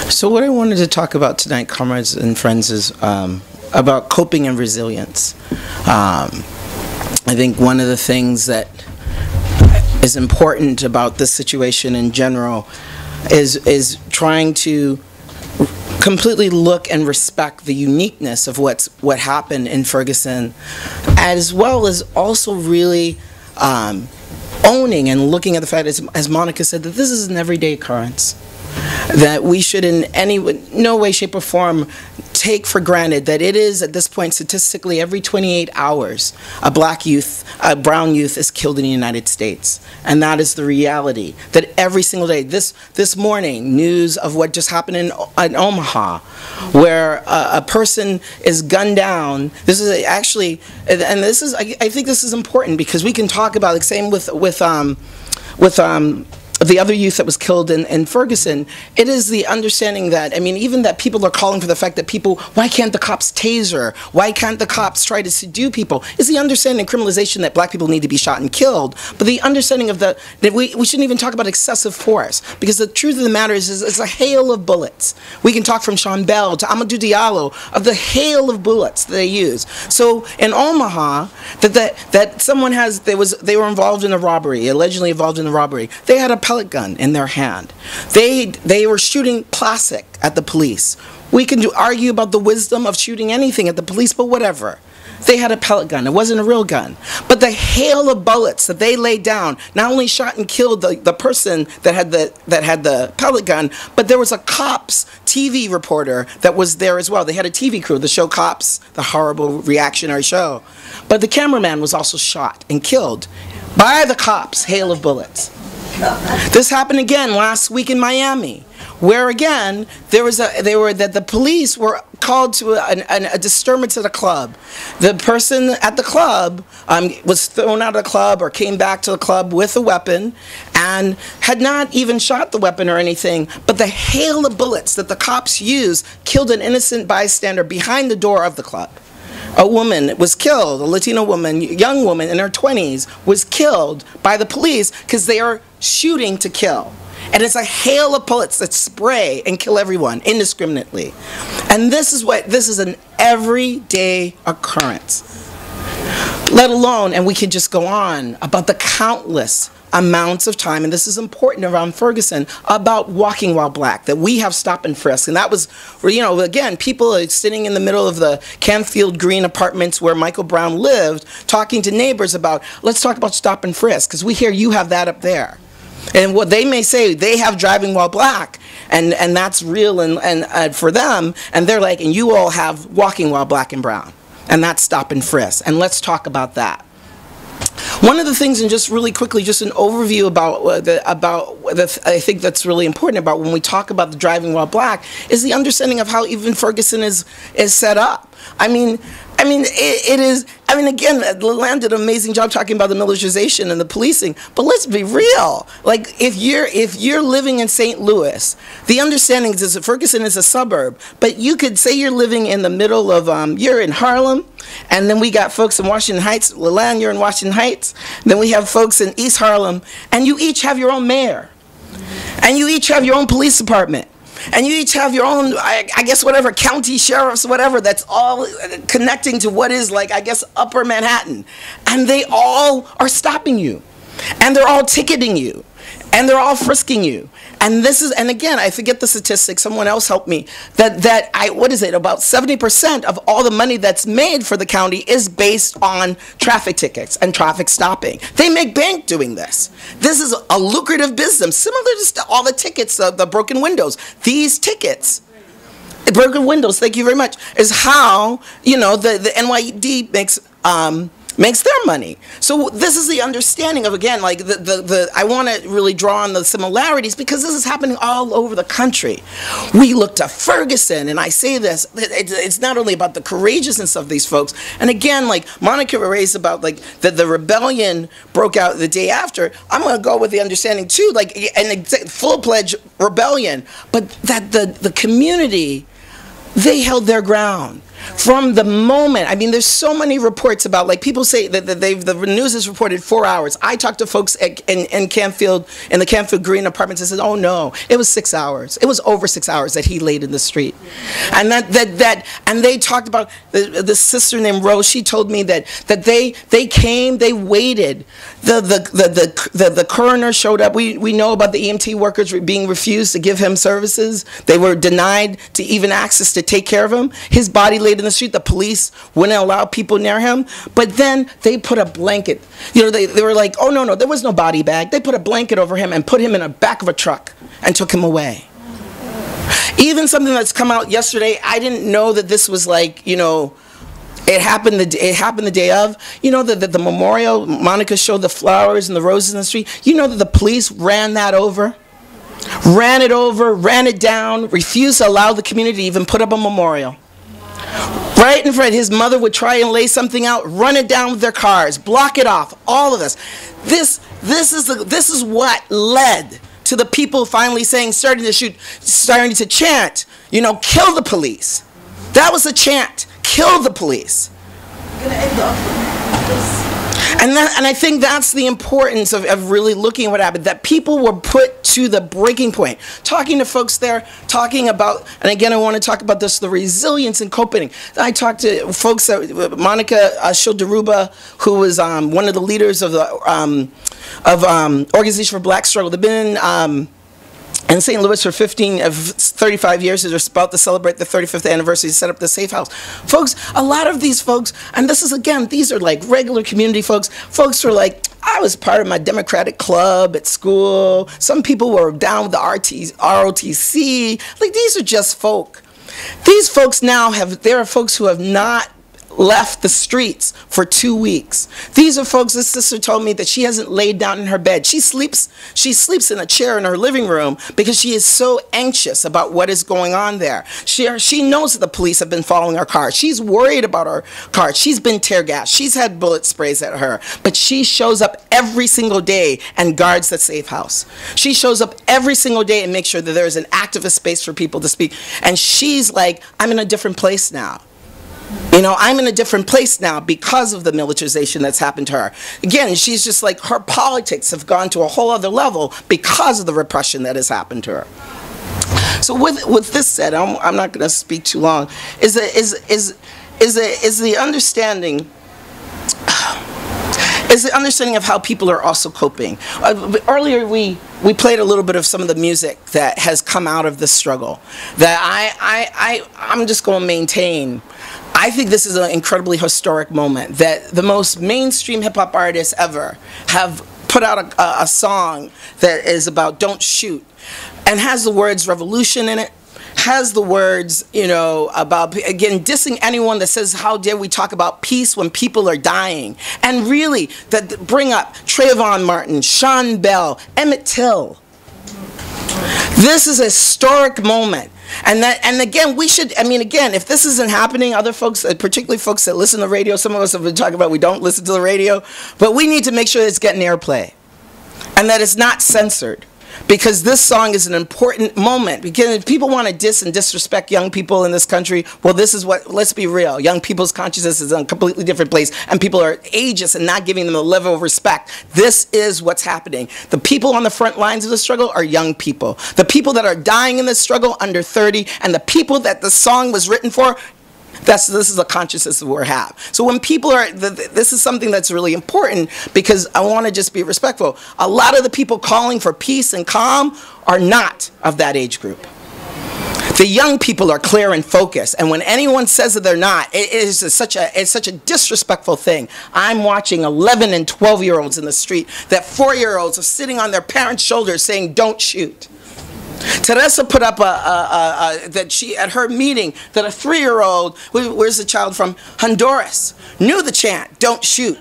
So what I wanted to talk about tonight, comrades and friends, is about coping and resilience. I think one of the things that is important about this situation in general is trying to completely look and respect the uniqueness of what happened in Ferguson, as well as also really owning and looking at the fact, as Monica said, that this is an everyday occurrence. That we should in no way, shape, or form take for granted that it is, at this point, statistically, every 28 hours, a brown youth is killed in the United States. And that is the reality. That every single day, this morning, news of what just happened in Omaha, where a person is gunned down. This is actually, and this is, I think this is important, because we can talk about, like, same with the other youth that was killed in Ferguson. It is the understanding that, I mean, even that people are calling for the fact that people, why can't the cops taser? Why can't the cops try to subdue people? Is the understanding and criminalization that black people need to be shot and killed, but the understanding of that we shouldn't even talk about excessive force, because the truth of the matter is it's a hail of bullets. We can talk from Sean Bell to Amadou Diallo of the hail of bullets that they use. So in Omaha, that someone they were involved in a robbery, allegedly involved in a robbery. They had a pellet gun in their hand. They were shooting plastic at the police. We can argue about the wisdom of shooting anything at the police, but whatever. They had a pellet gun. It wasn't a real gun. But the hail of bullets that they laid down not only shot and killed the person that had the pellet gun, but there was a Cops TV reporter that was there as well. They had a TV crew, the show Cops, the horrible reactionary show. But the cameraman was also shot and killed by the cops, hail of bullets. This happened again last week in Miami, where again the police were called to a disturbance at a club. The person at the club was thrown out of the club or came back to the club with a weapon and had not even shot the weapon or anything, but the hail of bullets that the cops used killed an innocent bystander behind the door of the club. A woman was killed, a Latino woman, young woman in her 20s, was killed by the police because they are shooting to kill. And it's a hail of bullets that spray and kill everyone indiscriminately. And this is an everyday occurrence. Let alone, and we could just go on about the countless amounts of time, and this is important around Ferguson, about walking while black, that we have stop and frisk. And that was, you know, again, people are sitting in the middle of the Canfield Green apartments where Michael Brown lived, talking to neighbors about, let's talk about stop and frisk, because we hear you have that up there. And what they may say, they have driving while black, and that's real and for them, and they're like, and you all have walking while black and brown, and that's stop and frisk, and let's talk about that. One of the things, and just really quickly, just an overview about I think that's really important about when we talk about the driving while black, is the understanding of how even Ferguson is set up. I mean, it is. I mean, again, Leland did an amazing job talking about the militarization and the policing. But let's be real. Like, if you're living in St. Louis, the understanding is that Ferguson is a suburb. But you could say you're living in the middle of you're in Harlem, and then we got folks in Washington Heights. Leland, you're in Washington Heights. Then we have folks in East Harlem, and you each have your own mayor, and you each have your own police department. And you each have your own, I guess, whatever, county sheriffs, whatever, that's all connecting to what is, like, I guess, upper Manhattan. And they all are stopping you. And they're all ticketing you. And they're all frisking you. And this is, and again, I forget the statistics, someone else helped me, what is it, about 70% of all the money that's made for the county is based on traffic tickets and traffic stopping. They make bank doing this. This is a lucrative business, similar to all the tickets, the broken windows. These tickets, broken windows, thank you very much, is how, you know, the NYD makes their money. So this is the understanding of, again, like I want to really draw on the similarities, because this is happening all over the country. We look to Ferguson, and I say this, it's not only about the courageousness of these folks, and again, like Monica raised about, like, the rebellion broke out the day after. I'm going to go with the understanding too, like, and full-fledged rebellion, but that the community, they held their ground. From the moment, I mean, there's so many reports about, like, people say that the news has reported 4 hours. I talked to folks in Campfield, in the Campfield Green apartments, and said, oh no, it was 6 hours. It was over 6 hours that he laid in the street. And and they talked about, the sister named Rose, she told me that they came, they waited. The coroner showed up. We know about the EMT workers being refused to give him services. They were denied to even access to take care of him. His body laid in the street. The police wouldn't allow people near him. But then they put a blanket. You know, they were like, oh, no, there was no body bag. They put a blanket over him and put him in the back of a truck and took him away. Even something that's come out yesterday, I didn't know that this was like, you know, it happened the day of. You know, the memorial, Monica showed the flowers and the roses in the street. You know that the police ran that over? Ran it over, ran it down, refused to allow the community to even put up a memorial. Right in front, his mother would try and lay something out, run it down with their cars, block it off, all of this. This is what led to the people finally saying, starting to chant, you know, kill the police. That was the chant, kill the police. And I think that's the importance of really looking at what happened, that people were put to the breaking point. Talking to folks there, talking about, and again, I want to talk about this, the resilience and coping. I talked to folks, Monica Shildaruba, who was one of the leaders of the Organization for Black Struggle. They've been in St. Louis for 35 years. They're about to celebrate the 35th anniversary to set up the Safe House. Folks, a lot of these folks, and this is, again, these are like regular community folks. Folks are like, I was part of my Democratic club at school. Some people were down with the ROTC. Like, these are just folk. These folks now there are folks who have not left the streets for 2 weeks. These are folks, this sister told me that she hasn't laid down in her bed. She sleeps in a chair in her living room because she is so anxious about what is going on there. She knows that the police have been following her car. She's worried about her car. She's been tear gassed. She's had bullet sprays at her. But she shows up every single day and guards the Safe House. She shows up every single day and makes sure that there is an activist space for people to speak. And she's like, I'm in a different place now. You know, I'm in a different place now because of the militarization that's happened to her. Again, she's just like, her politics have gone to a whole other level because of the repression that has happened to her. So with this said, I'm not going to speak too long, is the understanding of how people are also coping. Earlier we played a little bit of some of the music that has come out of this struggle that I'm just going to maintain. I think this is an incredibly historic moment that the most mainstream hip-hop artists ever have put out a song that is about don't shoot and has the words revolution in it, has the words, you know, about, again, dissing anyone that says, how dare we talk about peace when people are dying. And really, that bring up Trayvon Martin, Sean Bell, Emmett Till. This is a historic moment. And again, we should, I mean, again, if this isn't happening, other folks, particularly folks that listen to the radio, some of us have been talking about we don't listen to the radio, but we need to make sure it's getting airplay and that it's not censored. Because this song is an important moment. Because if people want to diss and disrespect young people in this country, well, this is what, let's be real. Young people's consciousness is in a completely different place, and people are ageist and not giving them a level of respect. This is what's happening. The people on the front lines of the struggle are young people. The people that are dying in this struggle, under 30, and the people that the song was written for, this is a consciousness that we have. So when people are, this is something that's really important because I want to just be respectful. A lot of the people calling for peace and calm are not of that age group. The young people are clear and focused, and when anyone says that they're not, it's such a disrespectful thing. I'm watching 11 and 12-year-olds in the street, that 4-year-olds are sitting on their parents' shoulders saying, don't shoot. Teresa put up that she, at her meeting, that a 3-year-old, where's the child from? Honduras, knew the chant, don't shoot.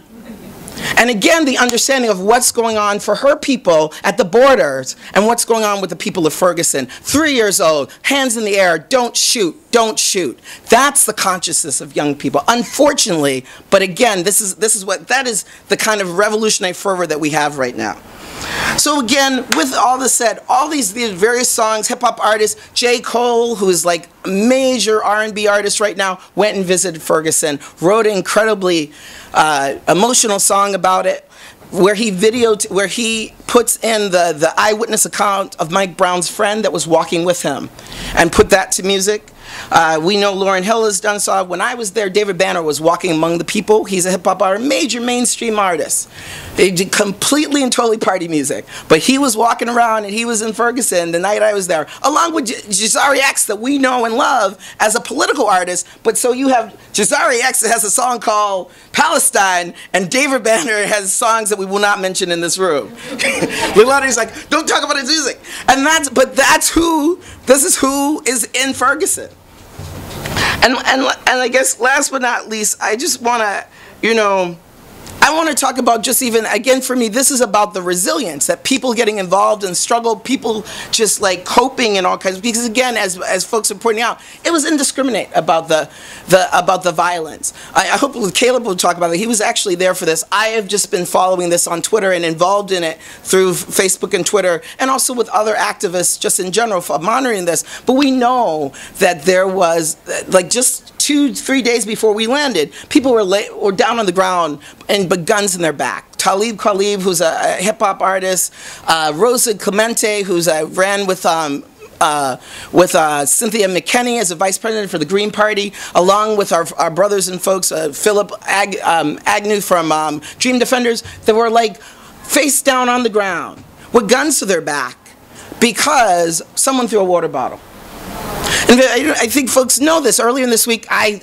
And again, the understanding of what's going on for her people at the borders and what's going on with the people of Ferguson. 3 years old, hands in the air, don't shoot, don't shoot. That's the consciousness of young people. Unfortunately, but again, that is the kind of revolutionary fervor that we have right now. So again, with all this said, all these various songs, hip-hop artists, J. Cole, who is like a major R&B artist right now, went and visited Ferguson, wrote an incredibly emotional song about it, where he puts in the eyewitness account of Mike Brown's friend that was walking with him, and put that to music. We know Lauryn Hill has done so. When I was there, David Banner was walking among the people. He's a hip-hop artist, major mainstream artist. They did completely and totally party music. But he was walking around, and he was in Ferguson the night I was there, along with Jazari X, that we know and love as a political artist. But so you have Jazari X that has a song called Palestine, and David Banner has songs that we will not mention in this room. Lilani's like, don't talk about his music. And this is who is in Ferguson. And I guess last but not least, I just want to, I want to talk about just even, again, for me, this is about the resilience, that people getting involved and struggle, people just like coping and all kinds of, because again, as folks are pointing out, it was indiscriminate about the violence. I hope Caleb will talk about it. He was actually there for this. I have just been following this on Twitter and involved in it through Facebook and Twitter, and also with other activists just in general for monitoring this. But we know that there was, like, just 2-3 days before we landed, people were down on the ground and but guns in their back. Talib Khalib, who's a hip-hop artist, Rosa Clemente, who's ran with Cynthia McKinney as a vice president for the Green Party, along with our brothers and folks, Philip Agnew from Dream Defenders, that were like face down on the ground with guns to their back because someone threw a water bottle. And I think folks know this. Earlier in this week, I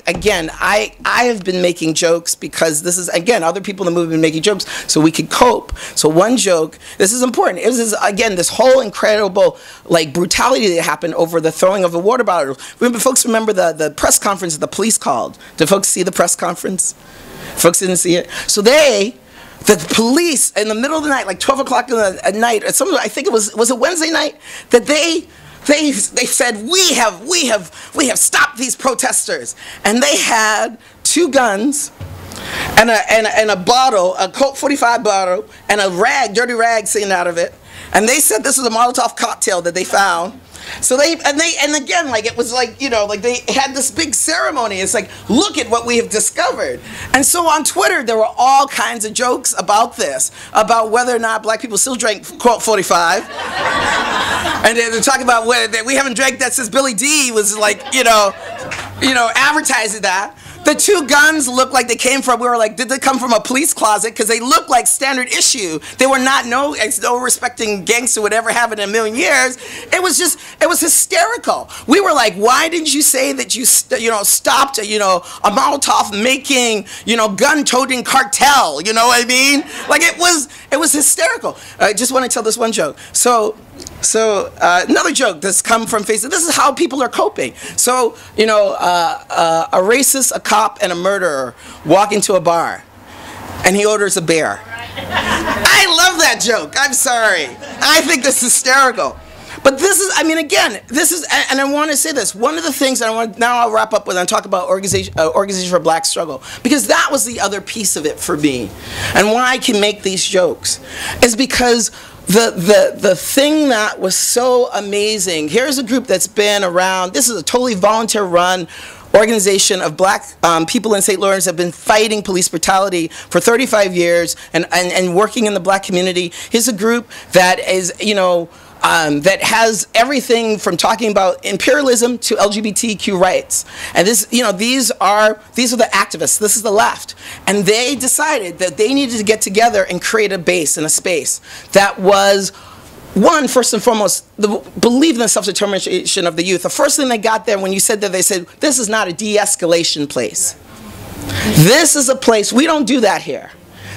have been making jokes because this is, again, other people in the movement have been making jokes so we could cope. So one joke, this is important. It was, again, this whole incredible like brutality that happened over the throwing of a water bottle. Folks remember the press conference that the police called. Did folks see the press conference? Folks didn't see it. So the police, in the middle of the night, like 12 o'clock at night, or something, I think it was a Wednesday night, that they said, we have stopped these protesters, and they had 2 guns and a bottle, a Colt 45 bottle, and a rag, dirty rag sticking out of it, and they said this was a Molotov cocktail that they found. So and again, like, it was like, like they had this big ceremony. It's like, look at what we have discovered. And so on Twitter, there were all kinds of jokes about this, about whether or not black people still drank Colt 45. And they're talking about we haven't drank that since Billy D was like, advertising that. The 2 guns looked like they came from, we were like, did they come from a police closet? Because they looked like standard issue. They were not, no respecting gangster would ever have it in a million years. It was hysterical. We were like, why didn't you say that you, stopped, a Molotov making, gun-toting cartel? You know what I mean? Like, it was hysterical. I just want to tell this one joke. So another joke that's come from Facebook. This is how people are coping. So, a racist, a cop, and a murderer walk into a bar, and he orders a beer. I love that joke. I'm sorry. I think this is hysterical. But this is, again, this is, and I want to say this. One of the things now I'll wrap up with and talk about Organization for Black Struggle, because that was the other piece of it for me, and why I can make these jokes, is because the thing that was so amazing, here's a group that's been around, this is a totally volunteer-run organization of black people in St. Lawrence that have been fighting police brutality for 35 years and working in the black community. Here's a group that is, that has everything from talking about imperialism to LGBTQ rights. And this, these are the activists. This is the left. And they decided that they needed to get together and create a base and a space that was, one, first and foremost, believe in the self-determination of the youth. The first thing they got there when you said that, they said, this is not a de-escalation place. This is a place, we don't do that here.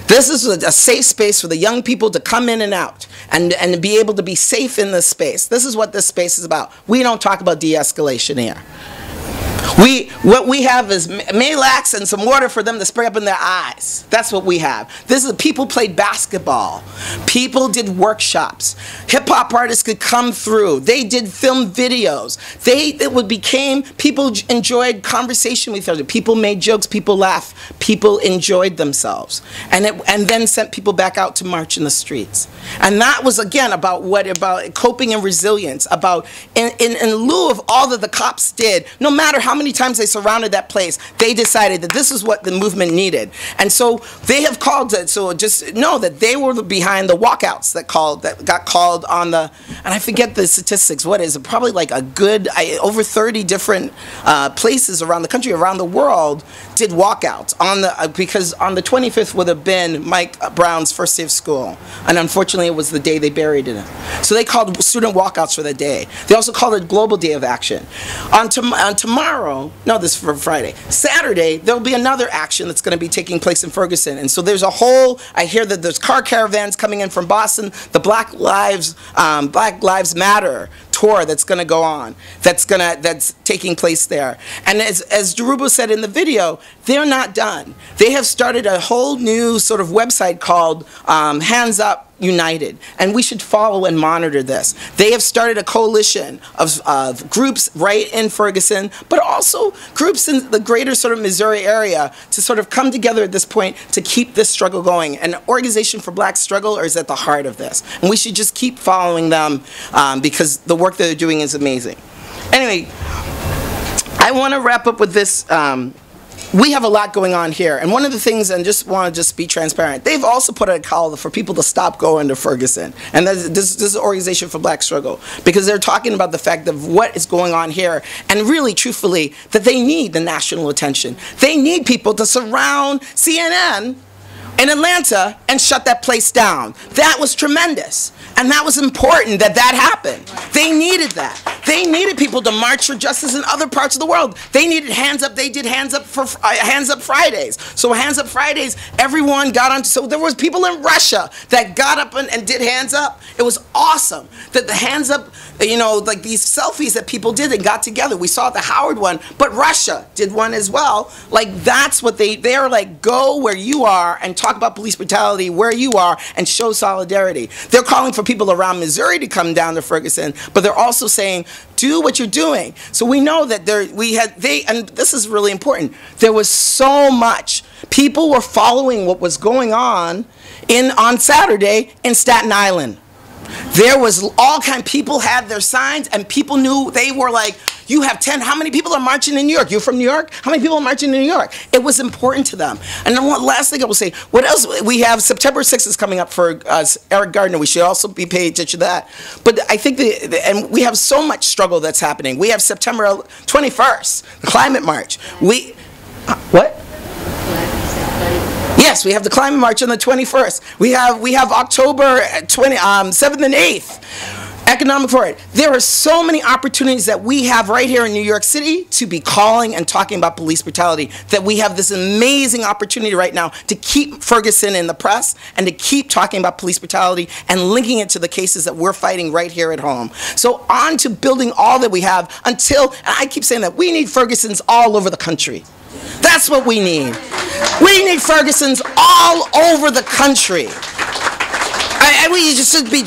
This is a safe space for the young people to come in and out and be able to be safe in this space. This is what this space is about. We don't talk about de-escalation here. What we have is Malax and some water for them to spray up in their eyes. That's what we have. This is people played basketball. People did workshops. Hip hop artists could come through. They did film videos. People enjoyed conversation with each other. People made jokes. People laughed. People enjoyed themselves, and then sent people back out to march in the streets. And that was again about coping and resilience. About in lieu of all that the cops did, no matter how many times they surrounded that place, they decided that this is what the movement needed. And so they have called it, so just know that they were behind the walkouts that got called on the, and I forget the statistics, what is it, probably like a good, over 30 different places around the country, around the world, did walkouts because on the 25th would have been Mike Brown's first day of school. And unfortunately it was the day they buried him. So they called student walkouts for the day. They also called it Global Day of Action. On tomorrow, no, this is for Friday, Saturday, there'll be another action that's going to be taking place in Ferguson. And so there's I hear that there's car caravans coming in from Boston, the Black Lives Matter tour that's going to go on, that's taking place there. And as Darubo said in the video, they're not done. They have started a whole new sort of website called Hands Up United, and we should follow and monitor this. They have started a coalition of groups right in Ferguson, but also groups in the greater sort of Missouri area to sort of come together at this point to keep this struggle going. And Organization for Black Struggle is at the heart of this, and we should just keep following them because the work that they're doing is amazing. Anyway, I want to wrap up with this. We have a lot going on here, and one of the things, and just want to be transparent, they've also put out a call for people to stop going to Ferguson, and this is Organization for Black Struggle, because they're talking about the fact of what is going on here, and really, truthfully, that they need the national attention. They need people to surround CNN in Atlanta and shut that place down. That was tremendous. And that was important that happened. They needed that. They needed people to march for justice in other parts of the world. They needed Hands Up. They did Hands Up for Hands Up Fridays. So Hands Up Fridays, everyone got on. So there was people in Russia that got up and did Hands Up. It was awesome that the Hands Up, you know, like these selfies that people did and got together. We saw the Howard one, but Russia did one as well. Like that's what they're like, go where you are and talk about police brutality where you are and show solidarity. They're calling for people around Missouri to come down to Ferguson, but they're also saying, do what you're doing. So we know that and this is really important, there was so much. People were following what was going on Saturday in Staten Island. There was all kind, people had their signs and people knew, they were like, you have 10, how many people are marching in New York? You're from New York? How many people are marching in New York? It was important to them. And then one last thing I will say, what else? We have September 6th is coming up for Eric Gardner. We should also be paying attention to that. But I think, and we have so much struggle that's happening. We have September 21st, the climate march. What? Yes, we have the climate march on the 21st. We have October 7th and 8th. Economic Forum. There are so many opportunities that we have right here in New York City to be calling and talking about police brutality, that we have this amazing opportunity right now to keep Ferguson in the press and to keep talking about police brutality and linking it to the cases that we're fighting right here at home. So on to building all that we have until, and I keep saying that, we need Fergusons all over the country. That's what we need. We need Fergusons all over the country. We should just be,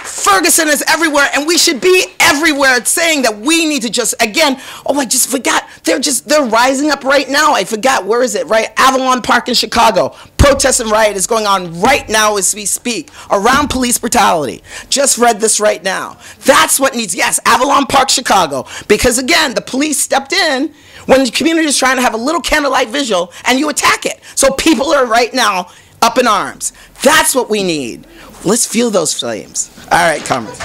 Ferguson is everywhere, and we should be everywhere saying that we need to just, again, oh, I just forgot, they're rising up right now. I forgot, where is it, right? Avalon Park in Chicago. Protest and riot is going on right now as we speak around police brutality. Just read this right now. That's what needs, yes, Avalon Park, Chicago, because again, the police stepped in when the community is trying to have a little candlelight vigil, and you attack it. So people are right now up in arms. That's what we need. Let's feel those flames. All right, comrades.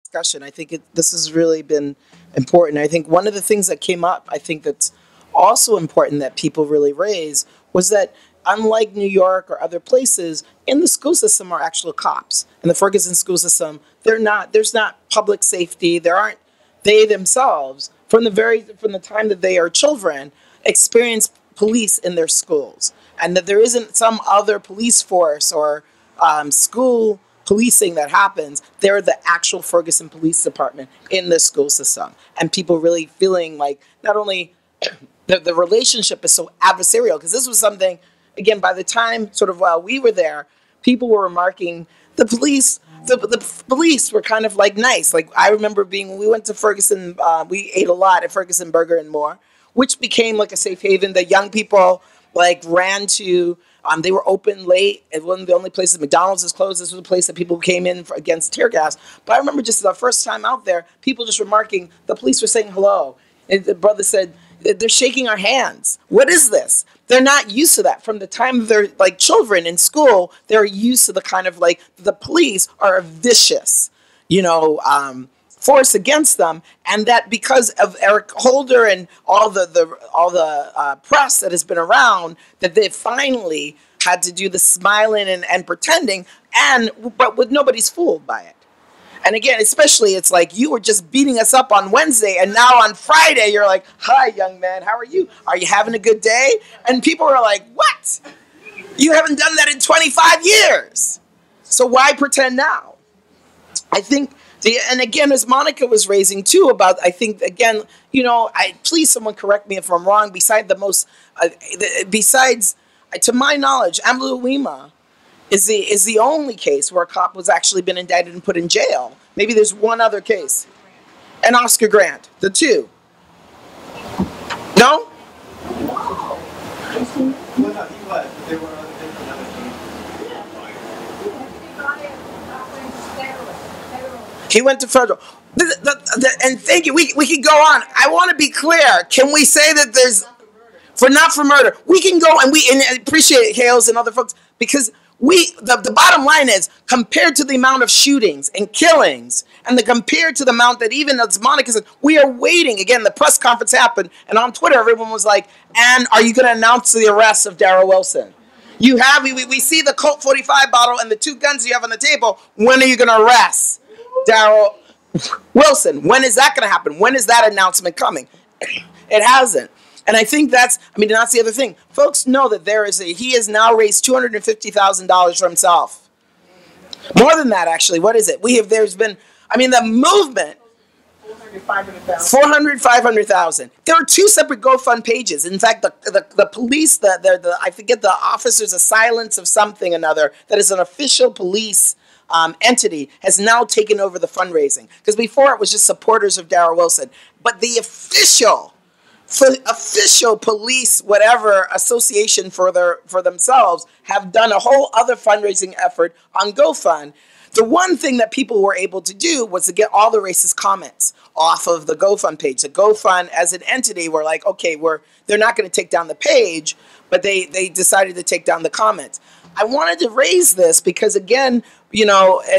Discussion. I think this has really been important. I think one of the things that came up, I think that's also important that people really raise, was that unlike New York or other places, in the school system are actual cops. In the Ferguson school system, there's not public safety. They themselves, from the time that they are children, experience police in their schools. and that there isn't some other police force or school policing that happens. They're the actual Ferguson Police Department in the school system, and people really feeling like not only the relationship is so adversarial, because this was something, again, by the time sort of while we were there, people were remarking the police. The police were kind of like nice. Like I remember when we went to Ferguson, we ate a lot at Ferguson Burger and More, which became like a safe haven. The young people like ran to. They were open late. It wasn't the only places. McDonald's is closed. This was a place that people came in against tear gas. But I remember just the first time out there, people just remarking. The police were saying hello, and the brother said, "They're shaking our hands. What is this?" They're not used to that. From the time they're like children in school, they're used to the kind of like the police are a vicious, force against them, and that because of Eric Holder and all the press that has been around, that they finally had to do the smiling and pretending, but with nobody's fooled by it. And again, especially, it's like you were just beating us up on Wednesday, and now on Friday, you're like, "Hi, young man, how are you? Are you having a good day?" And people are like, "What? You haven't done that in 25 years. So why pretend now?" I think, and again, as Monica was raising too about, I think, again, please someone correct me if I'm wrong, besides, to my knowledge, Amluima is the only case where a cop was actually been indicted and put in jail. Maybe there's one other case. And Oscar Grant, the two. No? He went to federal. And thank you. We can go on. I want to be clear. Can we say that there's not for murder? We can go and I appreciate Hales and other folks, because the bottom line is, compared to the amount of shootings and killings, and compared to the amount that, even as Monica said, we are waiting. Again, the press conference happened, and on Twitter, everyone was like, "And are you going to announce the arrest of Darrell Wilson? You have, we see the Colt 45 bottle and the two guns you have on the table. When are you going to arrest Darrell Wilson? When is that going to happen? When is that announcement coming?" It hasn't. And I think that's the other thing. Folks know that he has now raised $250,000 for himself. More than that, actually. What is it? there's been, the movement, 500,000. There are two separate GoFund pages. In fact, the police, I forget the Officers of Silence of something another, that is an official police entity, has now taken over the fundraising. Because before it was just supporters of Darrell Wilson. But the official police, whatever association for themselves, have done a whole other fundraising effort on GoFund. The one thing that people were able to do was to get all the racist comments off of the GoFund page. The GoFund as an entity were like, okay, they're not going to take down the page, but they decided to take down the comments. I wanted to raise this because, again,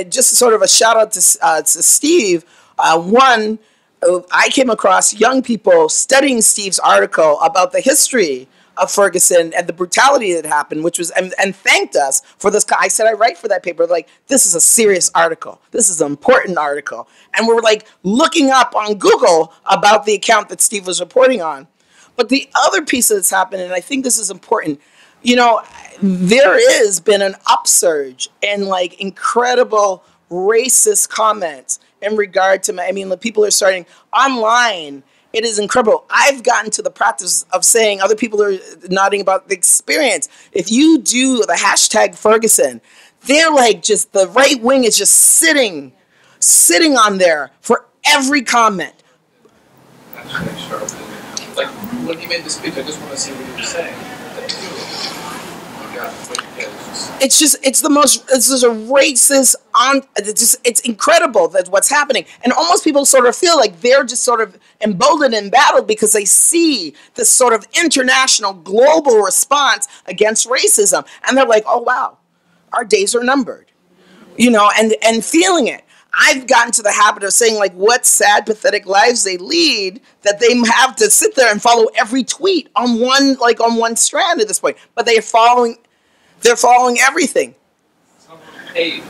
just sort of a shout out to Steve. I came across young people studying Steve's article about the history of Ferguson and the brutality that happened, which was, and thanked us for this. I said, I write for that paper. Like, this is a serious article. This is an important article. And we're like looking up on Google about the account that Steve was reporting on. But the other piece that's happened, and I think this is important, there has been an upsurge in like incredible racist comments in regard to the people are starting online. It is incredible. I've gotten to the practice of saying, other people are nodding about the experience. If you do the hashtag Ferguson, they're like, just the right wing is just sitting on there for every comment. Like, when you made the speech, I just want to see what you were saying. It's just a racist, it's incredible that what's happening. And almost people sort of feel like they're just sort of emboldened and battled because they see this sort of international, global response against racism. And they're like, oh, wow, our days are numbered, and feeling it. I've gotten to the habit of saying, like, what sad, pathetic lives they lead, that they have to sit there and follow every tweet on one strand at this point. But they're following everything. paid.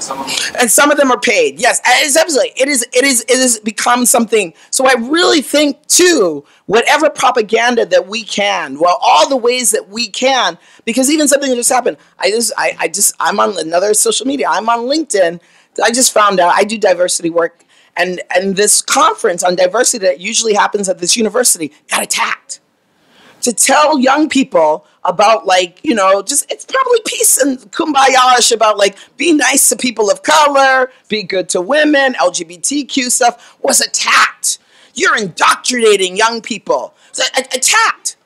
And some of them are paid. Yes, it's absolutely. It is become something. So I really think too, whatever propaganda that we can, well, all the ways that we can, because even something that just happened. I'm on another social media. I'm on LinkedIn. I just found out I do diversity work, and this conference on diversity that usually happens at this university got attacked. To tell young people about, like, you know, just, it's probably peace and kumbaya-ish about, like, be nice to people of color, be good to women, LGBTQ stuff, was attacked. You're indoctrinating young people. So, attacked.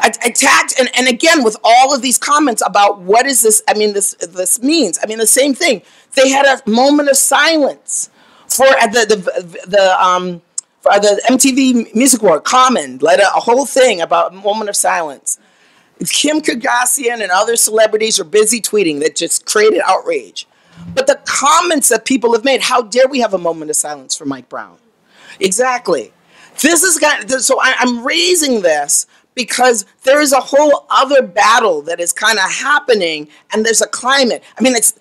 Attacked, and again, with all of these comments about what is this, I mean, this means. I mean, the same thing. They had a moment of silence for the MTV Music Award, Common led a whole thing about a moment of silence. Kim Kardashian and other celebrities are busy tweeting that just created outrage. But the comments that people have made, how dare we have a moment of silence for Mike Brown? Exactly. This is so I'm raising this because there is a whole other battle that is kind of happening, and there's a climate. I mean, it's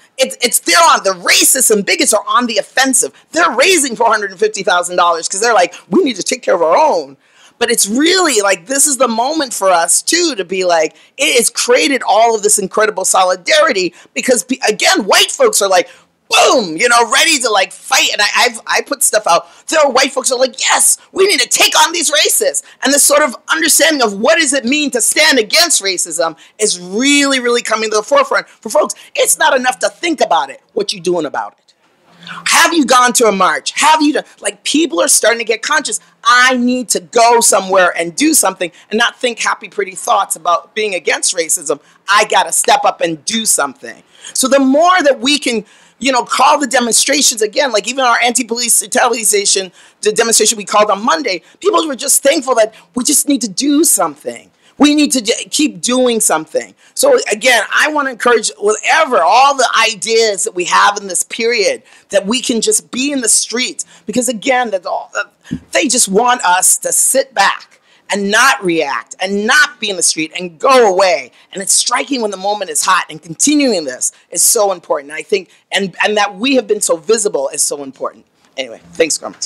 they're on the racists and bigots are on the offensive. They're raising $450,000 because they're like, we need to take care of our own. But it's really like, this is the moment for us too to be like, it has created all of this incredible solidarity because, again, white folks are like, boom, you know, ready to like fight. And I put stuff out. There are white folks who are like, yes, we need to take on these racists. And this sort of understanding of what does it mean to stand against racism is really, really coming to the forefront for folks. It's not enough to think about it. What you doing about it? Have you gone to a march? Have you done, like, people are starting to get conscious. I need to go somewhere and do something and not think happy, pretty thoughts about being against racism. I got to step up and do something. So the more that we can, you know, call the demonstrations again, like even our anti-police retaliation, the demonstration we called on Monday, people were just thankful that we just need to do something. We need to keep doing something. So again, I want to encourage whatever, all the ideas that we have in this period, that we can just be in the streets. Because again, they just want us to sit back and not react and not be in the street and go away. And it's striking when the moment is hot, and continuing this is so important. I think, and that we have been so visible is so important. Anyway, thanks, Carmen.